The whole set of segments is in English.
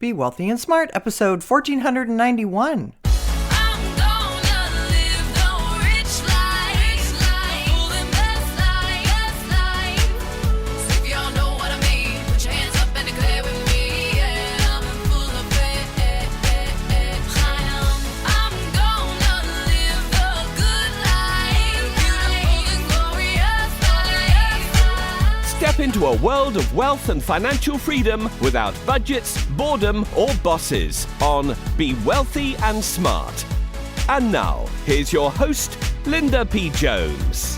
Be Wealthy and Smart, episode 1491. Step into a world of wealth and financial freedom without budgets, boredom, or bosses on Be Wealthy and Smart. And now, here's your host, Linda P. Jones.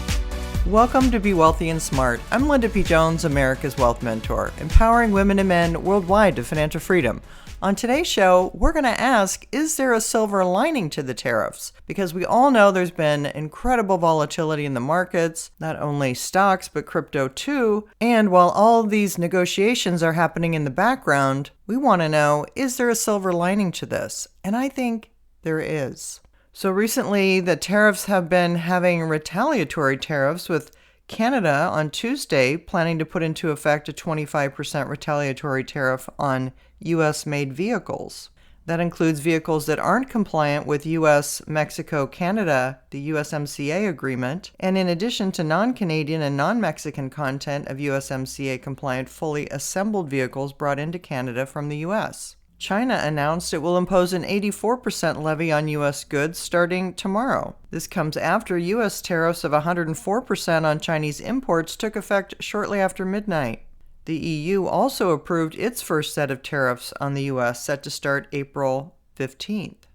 Welcome to Be Wealthy and Smart. I'm Linda P. Jones, America's Wealth Mentor, empowering women and men worldwide to financial freedom. On today's show, we're going to ask, is there a silver lining to the tariffs? Because we all know there's been incredible volatility in the markets, not only stocks, but crypto too. And while all these negotiations are happening in the background, we want to know, is there a silver lining to this? And I think there is. So recently, the tariffs have been having retaliatory tariffs, with Canada on Tuesday planning to put into effect a 25% retaliatory tariff on U.S.-made vehicles. That includes vehicles that aren't compliant with U.S., Mexico, Canada, the USMCA agreement, and in addition to non-Canadian and non-Mexican content of USMCA-compliant fully assembled vehicles brought into Canada from the U.S. China announced it will impose an 84% levy on U.S. goods starting tomorrow. This comes after U.S. tariffs of 104% on Chinese imports took effect shortly after midnight. The EU also approved its first set of tariffs on the U.S., set to start April 15th.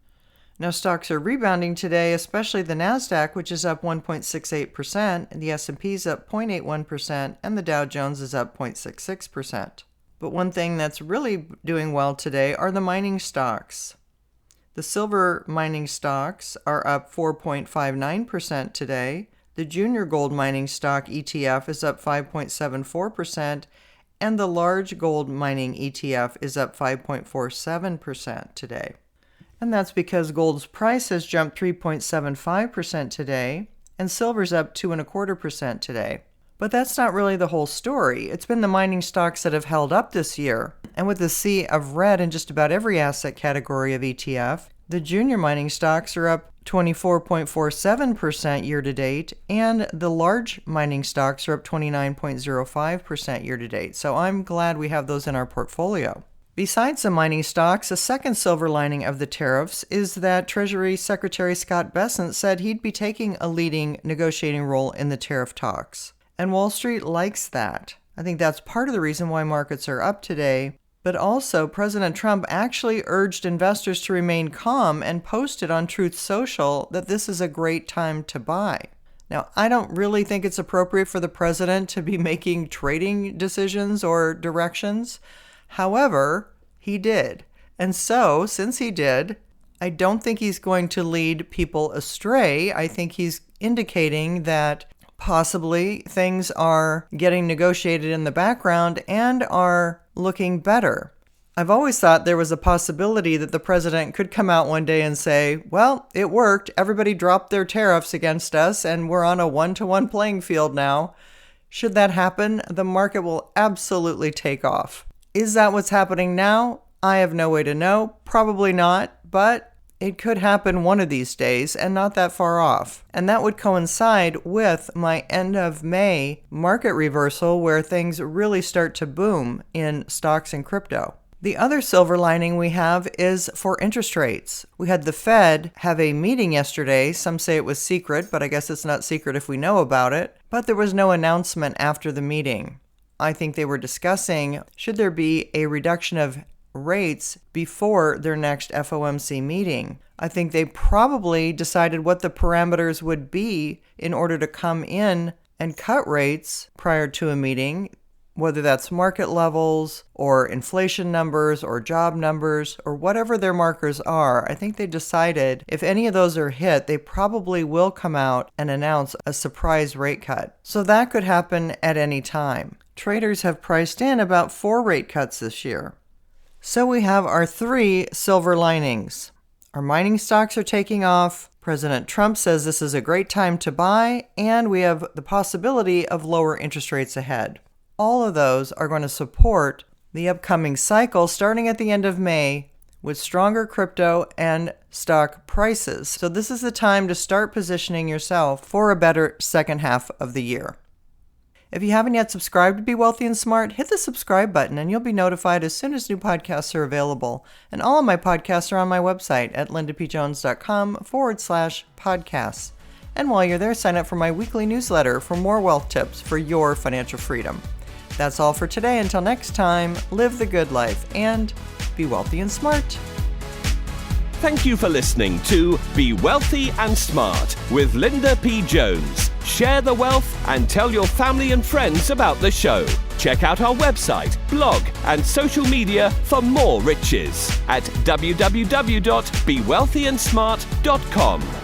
Now, stocks are rebounding today, especially the NASDAQ, which is up 1.68%, and the S&P is up 0.81%, and the Dow Jones is up 0.66%. But one thing that's really doing well today are the mining stocks. The silver mining stocks are up 4.59% today. The junior gold mining stock ETF is up 5.74%, and the large gold mining ETF is up 5.47% today. And that's because gold's price has jumped 3.75% today, and silver's up 2.25% today. But that's not really the whole story. It's been the mining stocks that have held up this year. And with a sea of red in just about every asset category of ETF, the junior mining stocks are up 24.47% year to date, and the large mining stocks are up 29.05% year to date. So I'm glad we have those in our portfolio. Besides the mining stocks, a second silver lining of the tariffs is that Treasury Secretary Scott Bessent said he'd be taking a leading negotiating role in the tariff talks. And Wall Street likes that. I think that's part of the reason why markets are up today. But also, President Trump actually urged investors to remain calm and posted on Truth Social that this is a great time to buy. Now, I don't really think it's appropriate for the president to be making trading decisions or directions. However, he did. And so, since he did, I don't think he's going to lead people astray. I think he's indicating that possibly things are getting negotiated in the background and are looking better. I've always thought there was a possibility that the president could come out one day and say, well, it worked. Everybody dropped their tariffs against us and we're on a one-to-one playing field now. Should that happen, the market will absolutely take off. Is that what's happening now? I have no way to know. Probably not, but it could happen one of these days and not that far off. And that would coincide with my end of May market reversal where things really start to boom in stocks and crypto. The other silver lining we have is for interest rates. We had the Fed have a meeting yesterday. Some say it was secret, but I guess it's not secret if we know about it. But there was no announcement after the meeting. I think they were discussing, should there be a reduction of rates before their next FOMC meeting. I think they probably decided what the parameters would be in order to come in and cut rates prior to a meeting, whether that's market levels or inflation numbers or job numbers or whatever their markers are. I think they decided if any of those are hit, they probably will come out and announce a surprise rate cut. So that could happen at any time. Traders have priced in about 4 rate cuts this year. So we have our 3 silver linings. Our mining stocks are taking off. President Trump says this is a great time to buy, and we have the possibility of lower interest rates ahead. All of those are going to support the upcoming cycle starting at the end of May with stronger crypto and stock prices. So this is the time to start positioning yourself for a better second half of the year. If you haven't yet subscribed to Be Wealthy and Smart, hit the subscribe button and you'll be notified as soon as new podcasts are available. And all of my podcasts are on my website at lindapjones.com/podcasts. And while you're there, sign up for my weekly newsletter for more wealth tips for your financial freedom. That's all for today. Until next time, live the good life and be wealthy and smart. Thank you for listening to Be Wealthy and Smart with Linda P. Jones. Share the wealth and tell your family and friends about the show. Check out our website, blog, and social media for more riches at www.bewealthyandsmart.com.